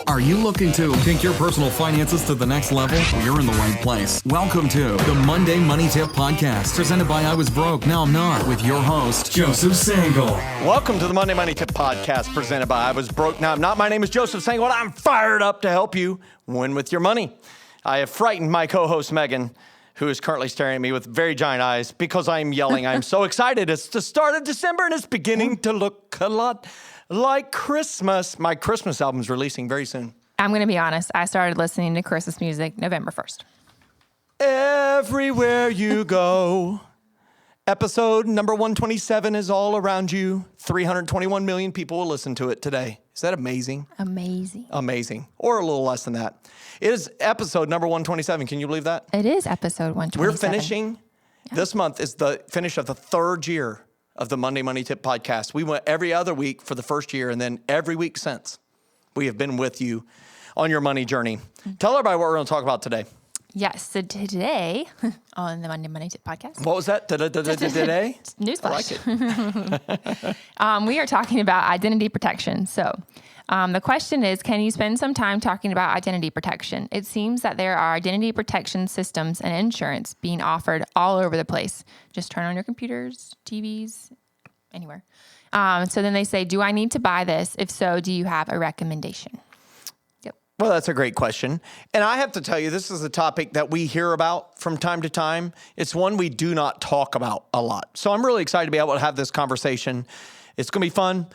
Are you looking to take your personal finances to the next level? Well, you're in the right place. Welcome to the Monday Money Tip Podcast, presented by I Was Broke, Now I'm Not, with your host, Joseph Sangle. Welcome to the Monday Money Tip Podcast, presented by I Was Broke, Now I'm Not. My name is Joseph Sangle, and I'm fired up to help you win with your money. I have frightened my co-host, Megan, who is currently staring at me with very giant eyes because I'm yelling. I'm so excited. It's the start of December, and it's beginning to look a lot like Christmas. My Christmas album is releasing very soon. I'm going to be honest. I started listening to Christmas music November 1st. Everywhere you go. Episode number 127 is all around you. 321 million people will listen to it today. Is that amazing? Amazing. Amazing. Or a little less than that. It is episode number 127. Can you believe that? It is episode 127. We're finishing. This month is the finish of the third year of the Monday Money Tip Podcast. We went every other week for the first year, and then every week since. We have been with you on your money journey. Tell everybody what we're going to talk about today. Yes. So today on the Monday Money Tip Podcast. What was that? Today? Newsflash. I like it. We are talking about identity protection. So the question is, can you spend some time talking about identity protection? It seems that there are identity protection systems and insurance being offered all over the place. Just turn on your computers, TVs, anywhere. So then they say, do I need to buy this? If so, do you have a recommendation? Yep. Well, that's a great question. And I have to tell you, this is a topic that we hear about from time to time. It's one we do not talk about a lot. So I'm really excited to be able to have this conversation. It's going to be fun.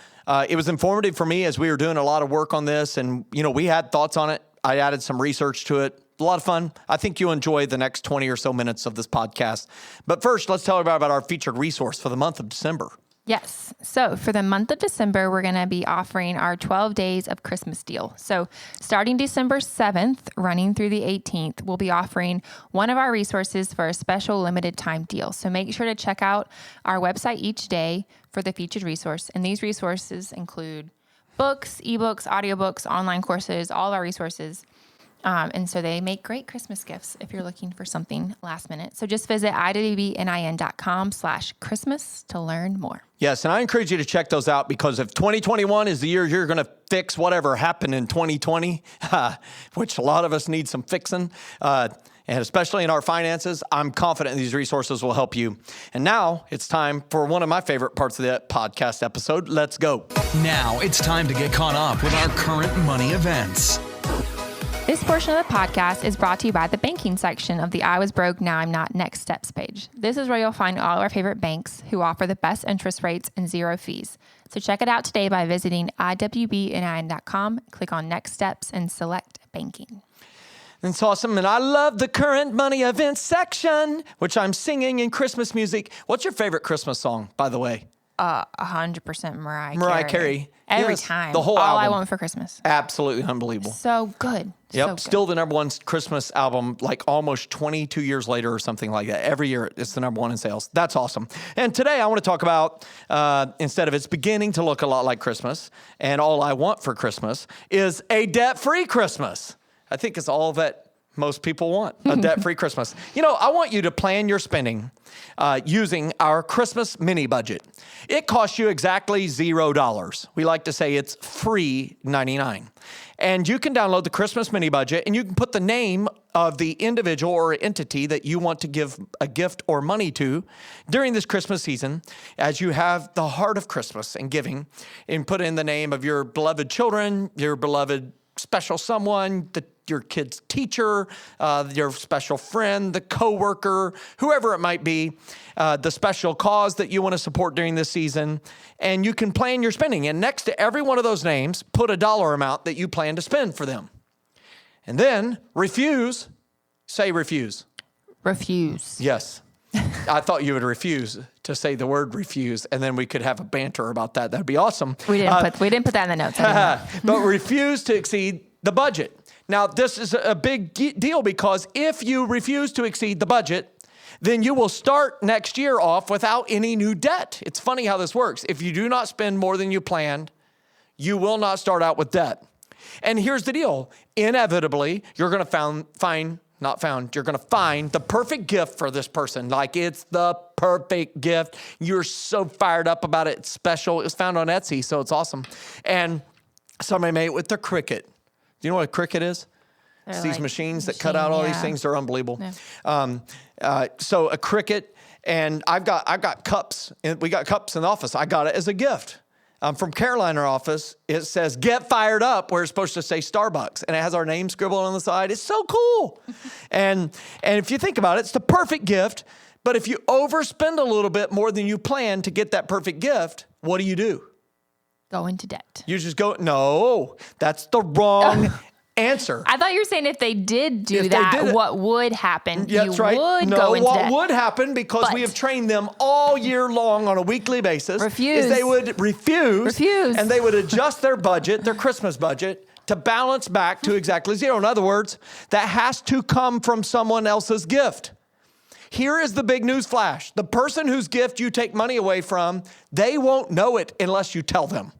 It was informative for me as we were doing a lot of work on this. And, you know, we had thoughts on it. I added some research to it. A lot of fun. I think you'll enjoy the next 20 or so minutes of this podcast. But first, let's tell everybody about our featured resource for the month of December. Yes. So for the month of December, we're going to be offering our 12 days of Christmas deal. So starting December 7th, running through the 18th, we'll be offering one of our resources for a special limited time deal. So make sure to check out our website each day for the featured resource. And these resources include books, ebooks, audiobooks, online courses, all our resources. And so they make great Christmas gifts if you're looking for something last minute. So just visit iwbnin.com/Christmas to learn more. Yes, and I encourage you to check those out, because if 2021 is the year you're going to fix whatever happened in 2020, which a lot of us need some fixing, and especially in our finances, I'm confident these resources will help you. And now it's time for one of my favorite parts of the podcast episode. Let's go. Now it's time to get caught up with our current money events. This portion of the podcast is brought to you by the banking section of the I Was Broke, Now I'm Not Next Steps page. This is where you'll find all our favorite banks who offer the best interest rates and zero fees. So check it out today by visiting iwbnin.com, click on Next Steps, and select Banking. That's awesome. And I love the current money events section, which I'm singing in Christmas music. What's your favorite Christmas song, by the way? 100% Mariah Carey. Every Yes, time. the whole All album. I Want for Christmas. Absolutely unbelievable. So good. Yep. So good. Still the number one Christmas album, like almost 22 years later or something like that. Every year it's the number one in sales. That's awesome. And today I want to talk about, instead of it's beginning to look a lot like Christmas, and all I want for Christmas is a debt-free Christmas. I think it's all that most people want, a debt-free Christmas. You know, I want you to plan your spending using our Christmas mini budget. It costs you exactly $0. We like to say it's free 99. And you can download the Christmas mini budget, and you can put the name of the individual or entity that you want to give a gift or money to during this Christmas season, as you have the heart of Christmas and giving, and put in the name of your beloved children, your beloved special someone, your kid's teacher, your special friend, the coworker, whoever it might be, the special cause that you want to support during this season. And you can plan your spending. And next to every one of those names, put a dollar amount that you plan to spend for them. And then refuse. Say refuse. Refuse. Yes. I thought you would refuse to say the word refuse, and then we could have a banter about that. That'd be awesome. We didn't put that in the notes. But refuse to exceed the budget. Now, this is a big deal, because if you refuse to exceed the budget, then you will start next year off without any new debt. It's funny how this works. If you do not spend more than you planned, you will not start out with debt. And here's the deal. Inevitably, you're going to you're going to find the perfect gift for this person. Like, it's the perfect gift. You're so fired up about it. It's special. It was found on Etsy, so it's awesome. And somebody made it with the Cricut. Do you know what a Cricut is? It's these machines that cut out all these things. They're unbelievable. Yeah. So a Cricut, and I've got cups. We got cups in the office. I got it as a gift. From Caroline, our office, it says, "Get fired up," where it's supposed to say Starbucks. And it has our name scribbled on the side. It's so cool. and if you think about it, it's the perfect gift. But if you overspend a little bit more than you plan to get that perfect gift, what do? Go into debt. You just go, no, that's the wrong answer. I thought you were saying if they did do that, what would happen? Yeah, that's right. Would no, go into what debt. would happen, because we have trained them all year long on a weekly basis, is they would refuse, and they would adjust their budget, their Christmas budget, to balance back to exactly zero. In other words, that has to come from someone else's gift. Here is the big news flash. The person whose gift you take money away from, they won't know it unless you tell them.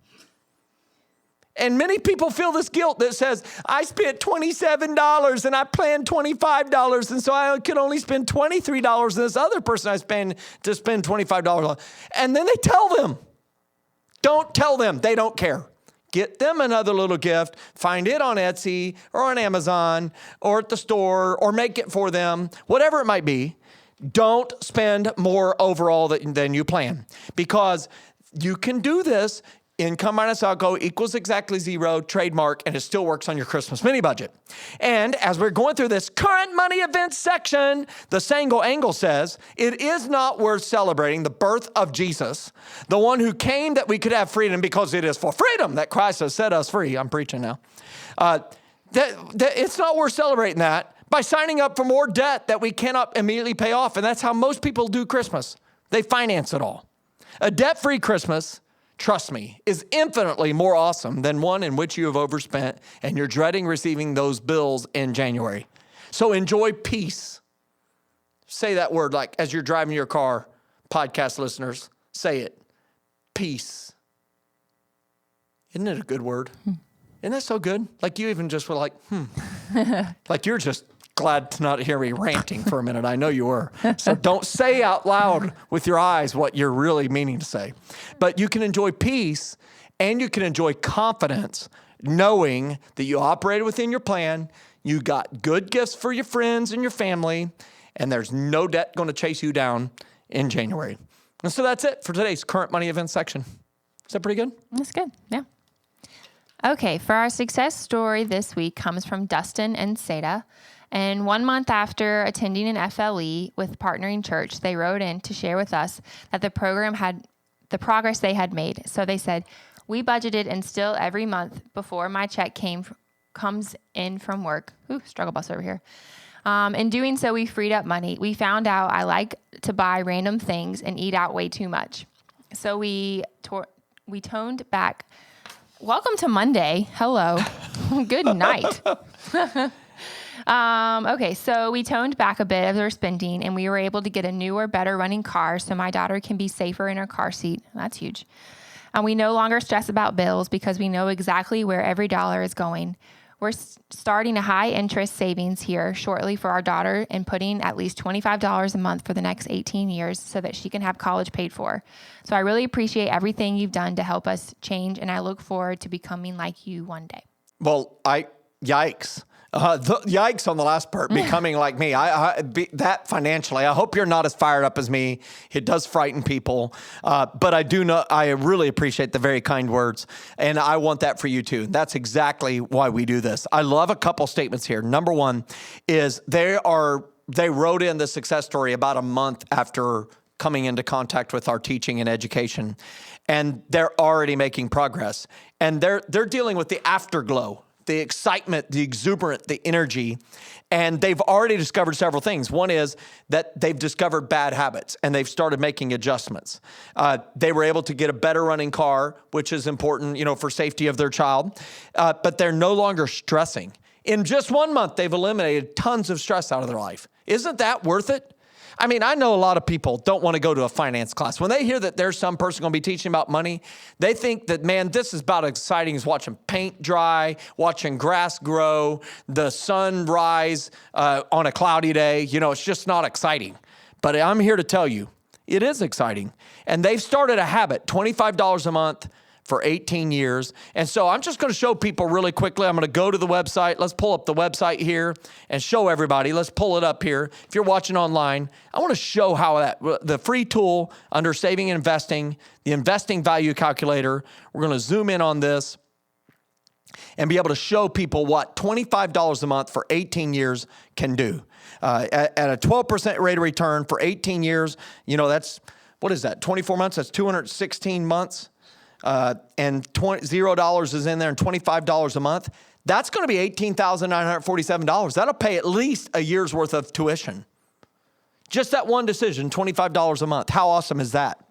And many people feel this guilt that says, I spent $27 and I planned $25, and so I could only spend $23, and this other person I spend $25 on. And then they tell them. Don't tell them. They don't care. Get them another little gift. Find it on Etsy or on Amazon or at the store, or make it for them, whatever it might be. Don't spend more overall than you plan, because you can do this. Income minus outgo equals exactly zero, trademark, and it still works on your Christmas mini budget. And as we're going through this current money events section, the Sangle Angle says, it is not worth celebrating the birth of Jesus, the one who came that we could have freedom, because it is for freedom that Christ has set us free. I'm preaching now. It's not worth celebrating that by signing up for more debt that we cannot immediately pay off. And that's how most people do Christmas. They finance it all. A debt-free Christmas, trust me, is infinitely more awesome than one in which you have overspent and you're dreading receiving those bills in January. So enjoy peace. Say that word, like as you're driving your car, podcast listeners, say it. Peace. Isn't it a good word? Isn't that so good? Like you even just were like, like you're just glad to not hear me ranting for a minute. I know you were. So don't say out loud with your eyes what you're really meaning to say. But you can enjoy peace, and you can enjoy confidence, knowing that you operated within your plan, you got good gifts for your friends and your family, and there's no debt going to chase you down in January. And so that's it for today's current money events section. Is that pretty good? That's good. Yeah. Okay. For our success story this week comes from Dustin and Sada. And 1 month after attending an FLE with Partnering Church, they wrote in to share with us that the program had the progress they had made. So they said, we budgeted and still every month before my check comes in from work. Ooh, struggle bus over here. In doing so, we freed up money. We found out I like to buy random things and eat out way too much. So we toned back. Welcome to Monday. Hello. Good night. Okay, so we toned back a bit of their spending, and we were able to get a newer, better running car so my daughter can be safer in her car seat. That's huge. And we no longer stress about bills because we know exactly where every dollar is going. We're starting a high interest savings here shortly for our daughter and putting at least $25 a month for the next 18 years so that she can have college paid for. So I really appreciate everything you've done to help us change, and I look forward to becoming like you one day. Well, yikes. Yikes on the last part, becoming like me. That financially, I hope you're not as fired up as me. It does frighten people. But I do know, I really appreciate the very kind words. And I want that for you too. That's exactly why we do this. I love a couple statements here. Number one is they wrote in the success story about a month after coming into contact with our teaching and education. And they're already making progress. And they're dealing with the afterglow, the excitement, the exuberance, the energy. And they've already discovered several things. One is that they've discovered bad habits and they've started making adjustments. They were able to get a better running car, which is important, for safety of their child. But they're no longer stressing. In just 1 month, they've eliminated tons of stress out of their life. Isn't that worth it? I mean, I know a lot of people don't want to go to a finance class. When they hear that there's some person going to be teaching about money, they think that, man, this is about as exciting as watching paint dry, watching grass grow, the sun rise on a cloudy day. It's just not exciting. But I'm here to tell you, it is exciting. And they've started a habit, $25 a month for 18 years. And so I'm just going to show people really quickly. I'm going to go to the website. Let's pull up the website here and show everybody. Let's pull it up here. If you're watching online, I want to show how the free tool under saving and investing, the investing value calculator, we're going to zoom in on this and be able to show people what $25 a month for 18 years can do. At a 12% rate of return for 18 years, that's, what is that, 24 months? That's 216 months. And $0 is in there and $25 a month. That's going to be $18,947. That'll pay at least a year's worth of tuition. Just that one decision, $25 a month. How awesome is that?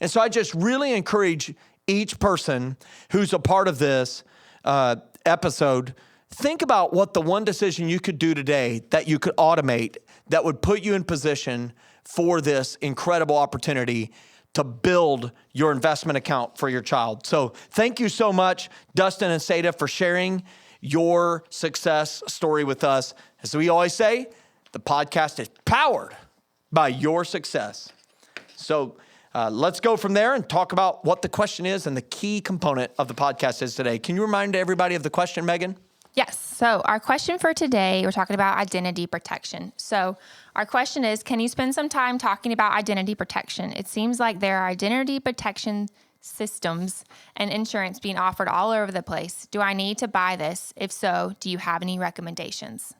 And so I just really encourage each person who's a part of this episode, think about what the one decision you could do today that you could automate that would put you in position for this incredible opportunity to build your investment account for your child. So thank you so much, Dustin and Sada, for sharing your success story with us. As we always say, the podcast is powered by your success. So let's go from there and talk about what the question is and the key component of the podcast is today. Can you remind everybody of the question, Megan? Yes. So our question for today, we're talking about identity protection. So our question is, can you spend some time talking about identity protection? It seems like there are identity protection systems and insurance being offered all over the place. Do I need to buy this? If so, do you have any recommendations?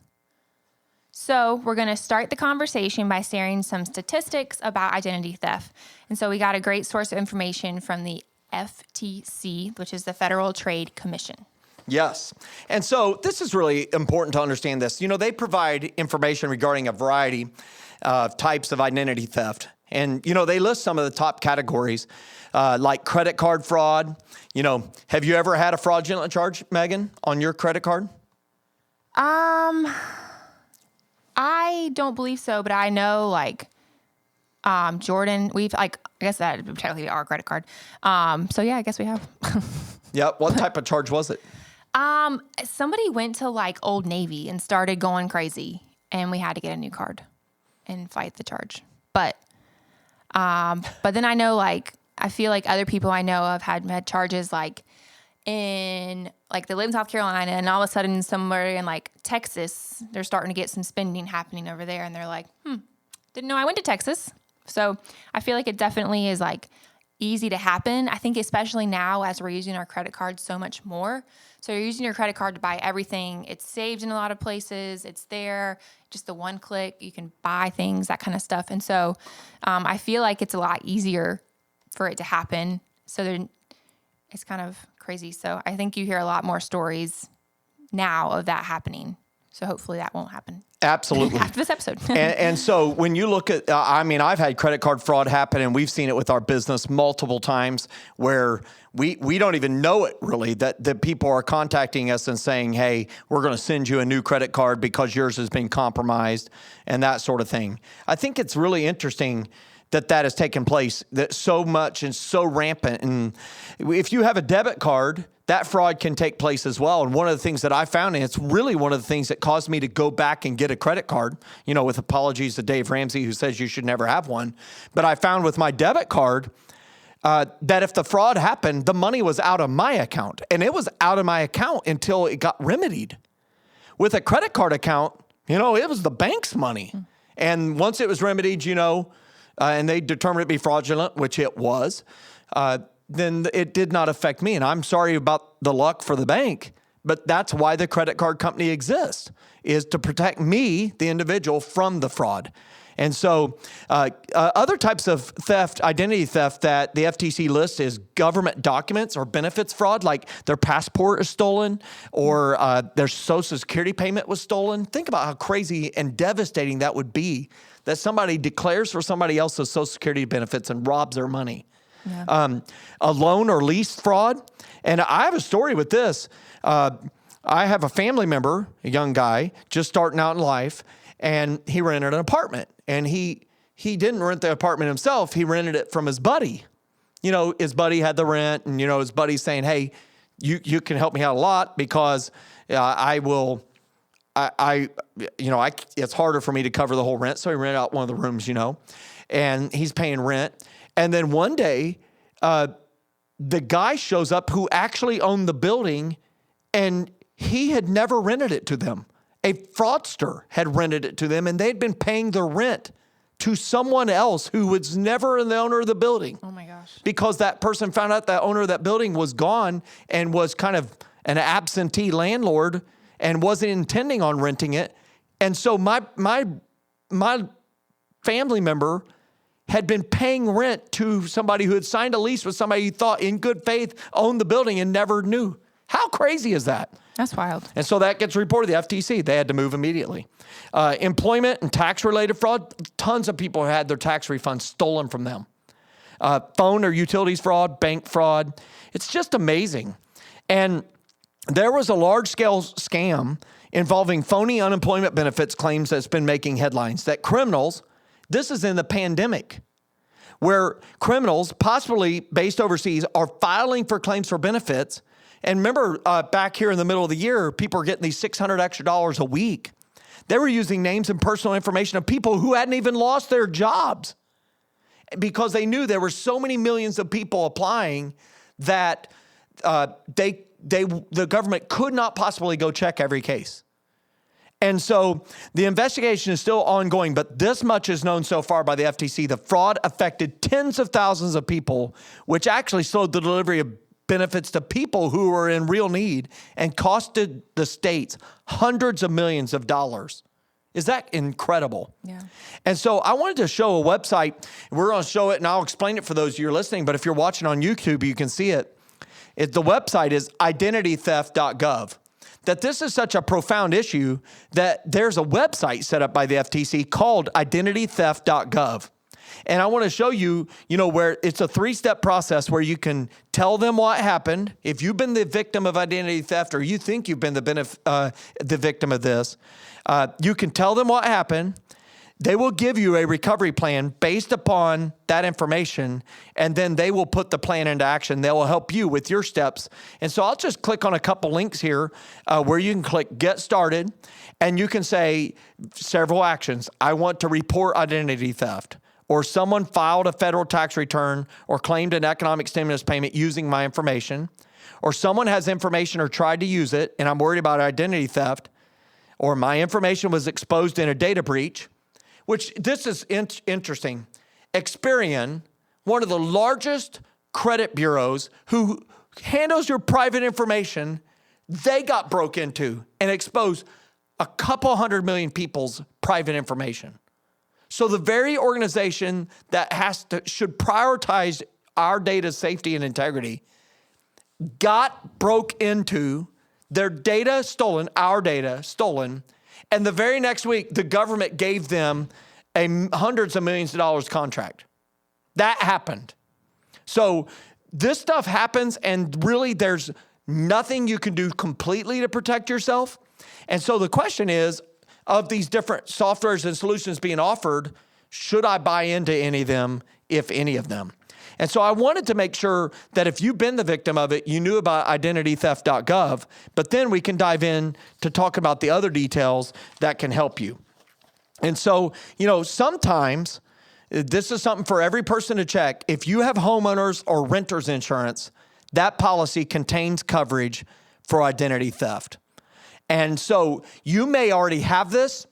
So we're going to start the conversation by sharing some statistics about identity theft. And so we got a great source of information from the FTC, which is the Federal Trade Commission. Yes. And so this is really important to understand this. They provide information regarding a variety of types of identity theft. And, they list some of the top categories, like credit card fraud. Have you ever had a fraudulent charge, Megan, on your credit card? I don't believe so, but I know Jordan, I guess that would technically be our credit card. So yeah, I guess we have. Yeah. What type of charge was it? Somebody went to Old Navy and started going crazy, and we had to get a new card and fight the charge. But then I know I feel like other people I know of had charges in they live in South Carolina, and all of a sudden somewhere in Texas, they're starting to get some spending happening over there, and they're like, didn't know I went to Texas. So I feel like it definitely is easy to happen. I think especially now as we're using our credit card so much more. So you're using your credit card to buy everything. It's saved in a lot of places. It's there. Just the one click, you can buy things, that kind of stuff. And so I feel like it's a lot easier for it to happen. So it's kind of crazy. So I think you hear a lot more stories now of that happening. So hopefully that won't happen. Absolutely. After this episode. and so when you look at, I've had credit card fraud happen, and we've seen it with our business multiple times where we don't even know it really, that people are contacting us and saying, hey, we're going to send you a new credit card because yours has been compromised and that sort of thing. I think it's really interesting that has taken place, that so much and so rampant. And if you have a debit card, that fraud can take place as well. And one of the things that I found, and it's really one of the things that caused me to go back and get a credit card, with apologies to Dave Ramsey, who says you should never have one. But I found with my debit card that if the fraud happened, the money was out of my account. And it was out of my account until it got remedied. With a credit card account, it was the bank's money. And once it was remedied, and they determined it to be fraudulent, which it was, then it did not affect me. And I'm sorry about the luck for the bank, but that's why the credit card company exists, is to protect me, the individual, from the fraud. And so other types of theft, identity theft that the FTC lists is government documents or benefits fraud, like their passport is stolen or their Social Security payment was stolen. Think about how crazy and devastating that would be, that somebody declares for somebody else's Social Security benefits and robs their money. Yeah. A loan or lease fraud. And I have a story with this. I have a family member, a young guy, just starting out in life, and he rented an apartment. And he didn't rent the apartment himself. He rented it from his buddy. His buddy had the rent, and, his buddy's saying, hey, you can help me out a lot because it's harder for me to cover the whole rent. So he rented out one of the rooms, and he's paying rent. And then one day, the guy shows up who actually owned the building, and he had never rented it to them. A fraudster had rented it to them, and they'd been paying the rent to someone else who was never the owner of the building. Oh my gosh. Because that person found out that owner of that building was gone and was kind of an absentee landlord and wasn't intending on renting it. And so my family member had been paying rent to somebody who had signed a lease with somebody he thought in good faith owned the building and never knew. How crazy is that? That's wild. And so that gets reported to the FTC. They had to move immediately. Employment and tax-related fraud, tons of people had their tax refunds stolen from them. Phone or utilities fraud, bank fraud. It's just amazing. And there was a large-scale scam involving phony unemployment benefits claims that's been making headlines that criminals, this is in the pandemic, where criminals, possibly based overseas, are filing for claims for benefits. And remember, back here in the middle of the year, people were getting these $600 extra a week. They were using names and personal information of people who hadn't even lost their jobs because they knew there were so many millions of people applying that the government could not possibly go check every case. And so the investigation is still ongoing, but this much is known so far by the FTC. The fraud affected tens of thousands of people, which actually slowed the delivery of benefits to people who were in real need and costed the states hundreds of millions of dollars. Is that incredible? Yeah. And so I wanted to show a website. We're going to show it, and I'll explain it for those of you who are listening, but if you're watching on YouTube, you can see it. The website is identitytheft.gov. That this is such a profound issue that there's a website set up by the FTC called identitytheft.gov. And I want to show you, where it's a 3-step process where you can tell them what happened. If you've been the victim of identity theft or you think you've been the victim of this, you can tell them what happened. They will give you a recovery plan based upon that information, and then they will put the plan into action. They will help you with your steps. And so I'll just click on a couple links here where you can click Get Started, and you can say several actions. I want to report identity theft, or someone filed a federal tax return or claimed an economic stimulus payment using my information, or someone has information or tried to use it, and I'm worried about identity theft, or my information was exposed in a data breach. Which this is interesting. Experian, one of the largest credit bureaus who handles your private information, they got broke into and exposed a couple 100 million people's private information. So the very organization that should prioritize our data safety and integrity broke into, their data stolen, our data stolen. And the very next week, the government gave them hundreds of millions of dollars contract. That happened. So this stuff happens, and really there's nothing you can do completely to protect yourself. And so the question is, of these different softwares and solutions being offered, should I buy into any of them, if any of them? And so I wanted to make sure that if you've been the victim of it, you knew about identitytheft.gov, but then we can dive in to talk about the other details that can help you. And so, sometimes this is something for every person to check. If you have homeowners or renters insurance, that policy contains coverage for identity theft. And so you may already have this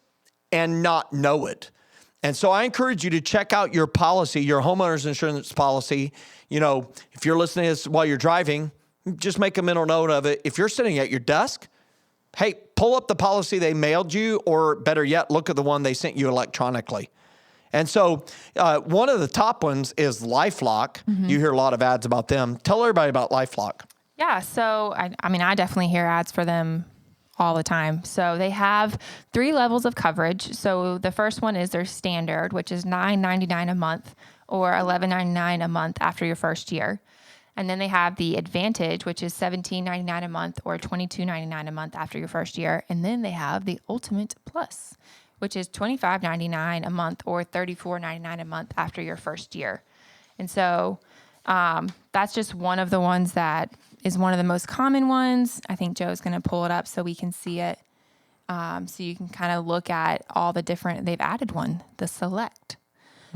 and not know it. And so I encourage you to check out your policy, your homeowner's insurance policy. If you're listening to this while you're driving, just make a mental note of it. If you're sitting at your desk, hey, pull up the policy they mailed you, or better yet, look at the one they sent you electronically. And so one of the top ones is Lifelock. Mm-hmm. You hear a lot of ads about them. Tell everybody about Lifelock. Yeah, so I definitely hear ads for them all the time. So they have 3 levels of coverage. So the first one is their standard, which is $9.99 a month or $11.99 a month after your first year. And then they have the advantage, which is $17.99 a month or $22.99 a month after your first year. And then they have the ultimate plus, which is $25.99 a month or $34.99 a month after your first year. And so that's just one of the ones that is one of the most common ones. I think Joe's going to pull it up so we can see it. So you can kind of look at all the different, they've added one, the Select.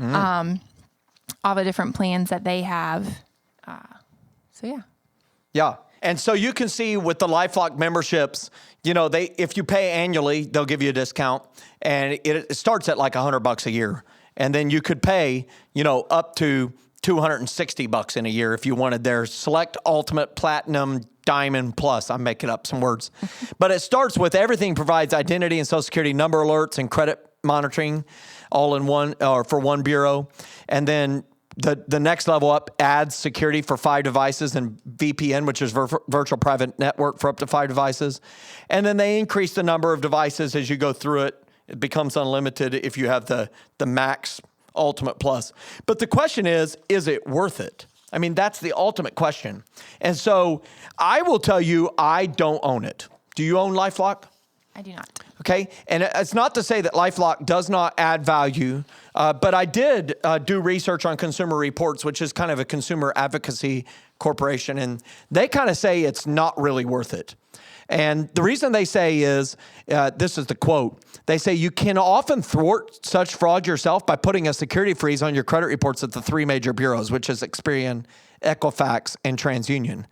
All the different plans that they have. So yeah. Yeah. And so you can see with the LifeLock memberships, if you pay annually, they'll give you a discount, and it starts at like $100 a year. And then you could pay, up to $260 in a year if you wanted their Select Ultimate Platinum Diamond Plus. I'm making up some words. But it starts with everything provides identity and Social Security number alerts and credit monitoring all in one, or for one bureau. And then the next level up adds security for 5 devices and VPN, which is virtual private network for up to 5 devices. And then they increase the number of devices as you go through it. It becomes unlimited if you have the Max Ultimate Plus. But the question is it worth it? I mean, that's the ultimate question. And so I will tell you, I don't own it. Do you own LifeLock? I do not. Okay. And it's not to say that LifeLock does not add value, but I did do research on Consumer Reports, which is kind of a consumer advocacy corporation, and they kind of say it's not really worth it. And the reason they say is, this is the quote, they say, you can often thwart such fraud yourself by putting a security freeze on your credit reports at the 3 major bureaus, which is Experian, Equifax, and TransUnion.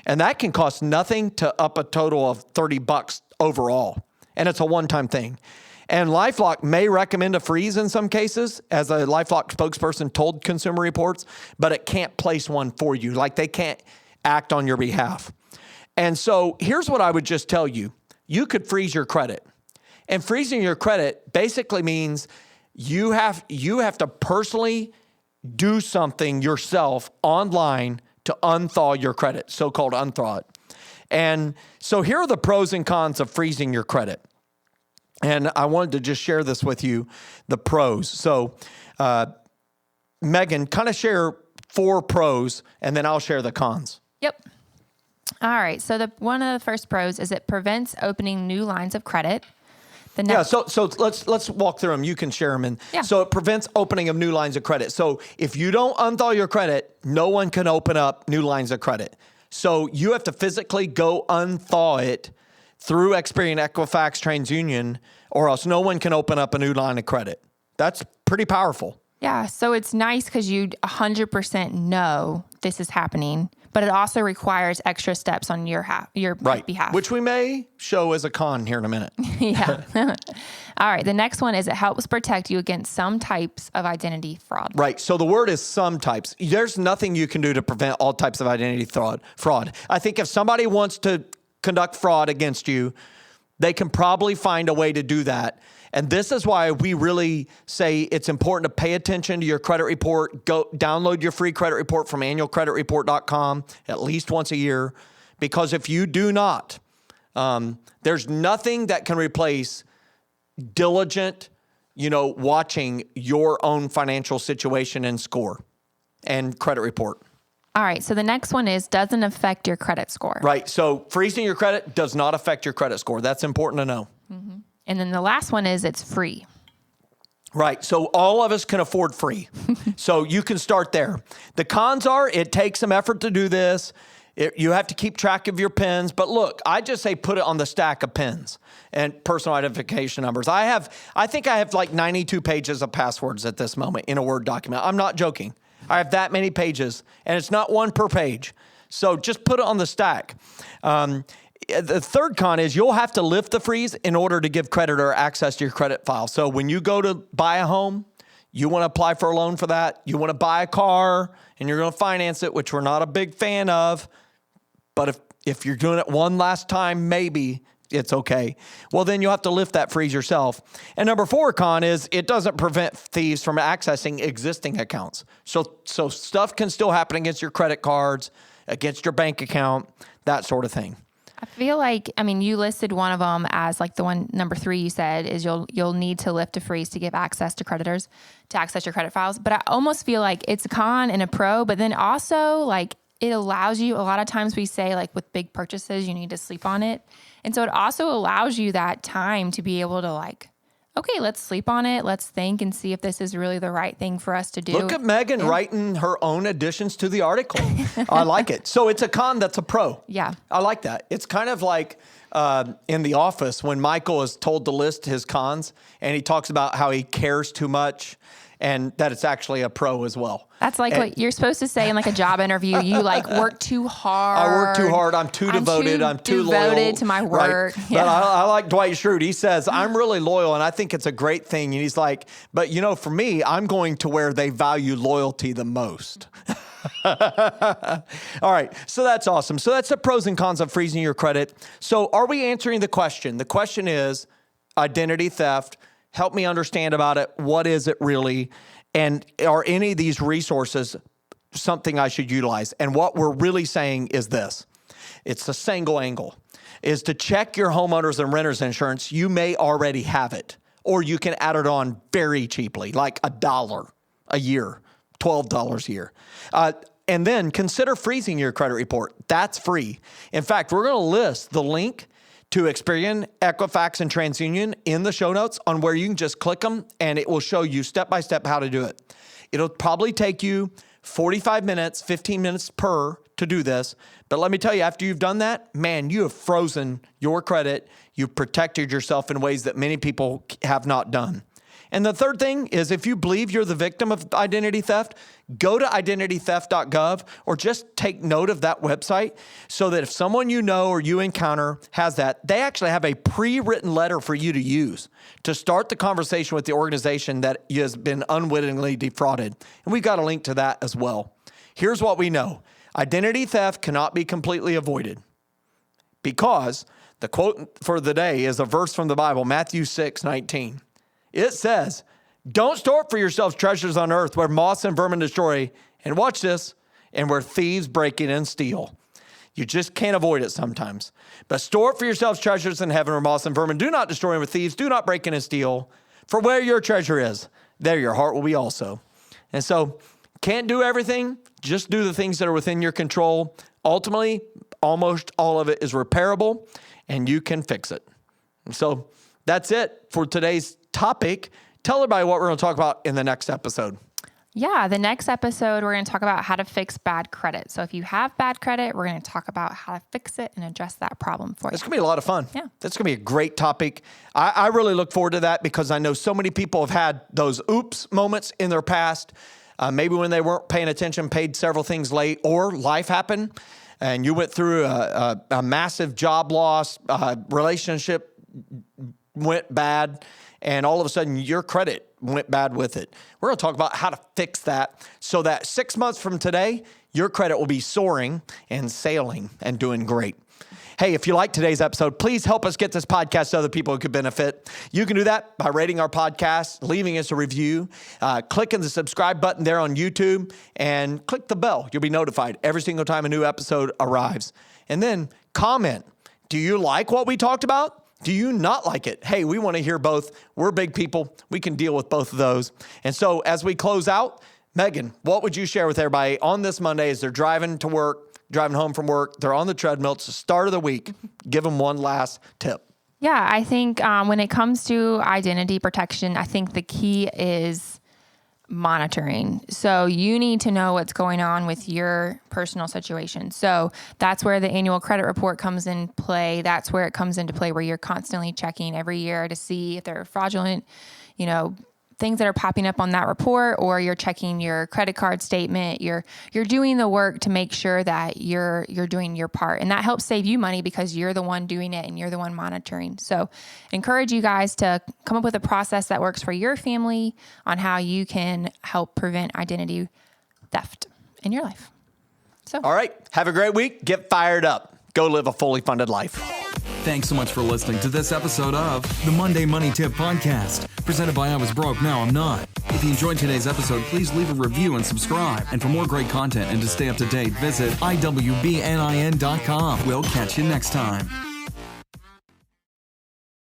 And that can cost nothing to up a total of $30 overall. And it's a one-time thing. And LifeLock may recommend a freeze in some cases, as a LifeLock spokesperson told Consumer Reports, but it can't place one for you. Like, they can't act on your behalf. And so here's what I would just tell you. You could freeze your credit. And freezing your credit basically means you have to personally do something yourself online to unthaw your credit, so-called unthaw it. And so here are the pros and cons of freezing your credit. And I wanted to just share this with you, the pros. So Megan, kind of share 4 pros, and then I'll share the cons. Yep. All right. So one of the first pros is it prevents opening new lines of credit. So let's walk through them. You can share them. And so it prevents opening of new lines of credit. So if you don't unthaw your credit, no one can open up new lines of credit. So you have to physically go unthaw it through Experian, Equifax, TransUnion, or else no one can open up a new line of credit. That's pretty powerful. Yeah, so it's nice because you 100% know this is happening, but it also requires extra steps on your behalf. Which we may show as a con here in a minute. Yeah. All right, the next one is it helps protect you against some types of identity fraud. Right, so the word is some types. There's nothing you can do to prevent all types of identity fraud. I think if somebody wants to conduct fraud against you, they can probably find a way to do that. And this is why we really say it's important to pay attention to your credit report. Go download your free credit report from annualcreditreport.com at least once a year. Because if you do not, there's nothing that can replace diligent, watching your own financial situation and score and credit report. All right, so the next one is doesn't affect your credit score. Right, so freezing your credit does not affect your credit score. That's important to know. Mm-hmm. And then the last one is it's free. Right, so all of us can afford free. So you can start there. The cons are it takes some effort to do this. You have to keep track of your PINs. But look, I just say put it on the stack of PINs and personal identification numbers. I think I have like 92 pages of passwords at this moment in a Word document. I'm not joking. I have that many pages, and it's not one per page. So just put it on the stack. The third con is you'll have to lift the freeze in order to give creditor access to your credit file. So when you go to buy a home, you want to apply for a loan for that. You want to buy a car, and you're going to finance it, which we're not a big fan of. But if you're doing it one last time, maybe it's okay. Well, then you'll have to lift that freeze yourself. And number 4 con is it doesn't prevent thieves from accessing existing accounts. So stuff can still happen against your credit cards, against your bank account, that sort of thing. I feel like, you listed one of them as like the one, number 3 you said is you'll need to lift a freeze to give access to creditors, to access your credit files. But I almost feel like it's a con and a pro, but then also like it allows you, a lot of times we say like with big purchases, you need to sleep on it. And so it also allows you that time to be able to like, okay, let's sleep on it. Let's think and see if this is really the right thing for us to do. Look at Megan writing her own additions to the article. I like it. So it's a con that's a pro. Yeah. I like that. It's kind of like in The Office when Michael is told to list his cons and he talks about how he cares too much and that it's actually a pro as well. That's like what you're supposed to say in like a job interview. You like work too hard. I work too hard. I'm too devoted. I'm too loyal. Devoted to my work. Right? Yeah. But I like Dwight Schrute. He says, I'm really loyal, and I think it's a great thing. And he's like, but for me, I'm going to where they value loyalty the most. All right. So that's awesome. So that's the pros and cons of freezing your credit. So are we answering the question? The question is identity theft. Help me understand about it. What is it really? And are any of these resources something I should utilize? And what we're really saying is this. It's the single angle, is to check your homeowners and renters insurance. You may already have it, or you can add it on very cheaply, like $1 a year, $12 a year. And then consider freezing your credit report. That's free. In fact, we're going to list the link to Experian, Equifax, and TransUnion in the show notes on where you can just click them and it will show you step-by-step how to do it. It'll probably take you 45 minutes, 15 minutes per to do this. But let me tell you, after you've done that, man, you have frozen your credit. You've protected yourself in ways that many people have not done. And the third thing is, if you believe you're the victim of identity theft, go to identitytheft.gov or just take note of that website so that if someone you know or you encounter has that, they actually have a pre-written letter for you to use to start the conversation with the organization that has been unwittingly defrauded. And we've got a link to that as well. Here's what we know. Identity theft cannot be completely avoided because the quote for the day is a verse from the Bible, Matthew 6:19. It says, don't store up for yourselves treasures on earth where moths and vermin destroy, and watch this, and where thieves break in and steal. You just can't avoid it sometimes. But store up for yourselves treasures in heaven where moths and vermin do not destroy, and where thieves do not break in and steal. For where your treasure is, there your heart will be also. And so, can't do everything, just do the things that are within your control. Ultimately, almost all of it is repairable, and you can fix it. And so, that's it for today's topic. Tell everybody what we're going to talk about in the next episode. Yeah, the next episode, we're going to talk about how to fix bad credit. So if you have bad credit, we're going to talk about how to fix it and address that problem for you. It's going to be a lot of fun. Yeah. That's going to be a great topic. I really look forward to that because I know so many people have had those oops moments in their past. Maybe when they weren't paying attention, paid several things late, or life happened and you went through a massive job loss, relationship went bad, and all of a sudden your credit went bad with it. We're going to talk about how to fix that so that 6 months from today, your credit will be soaring and sailing and doing great. Hey, if you like today's episode, please help us get this podcast to other people who could benefit. You can do that by rating our podcast, leaving us a review, clicking the subscribe button there on YouTube, and click the bell. You'll be notified every single time a new episode arrives. And then comment. Do you like what we talked about? Do you not like it? Hey, we want to hear both. We're big people. We can deal with both of those. And so as we close out, Megan, what would you share with everybody on this Monday as they're driving to work, driving home from work, they're on the treadmill, it's the start of the week. Give them one last tip. Yeah, I think when it comes to identity protection, I think the key is monitoring. So you need to know what's going on with your personal situation. So that's where the annual credit report comes in play. That's where it comes into play, where you're constantly checking every year to see if there are fraudulent, things that are popping up on that report, or you're checking your credit card statement. You're doing the work to make sure that you're doing your part, and that helps save you money because you're the one doing it and you're the one monitoring. So encourage you guys to come up with a process that works for your family on how you can help prevent identity theft in your life. So, all right, have a great week. Get fired up. Go live a fully funded life. Thanks so much for listening to this episode of the Monday Money Tip Podcast, presented by I Was Broke, Now I'm Not. If you enjoyed today's episode, please leave a review and subscribe. And for more great content and to stay up to date, visit iwbnin.com. We'll catch you next time.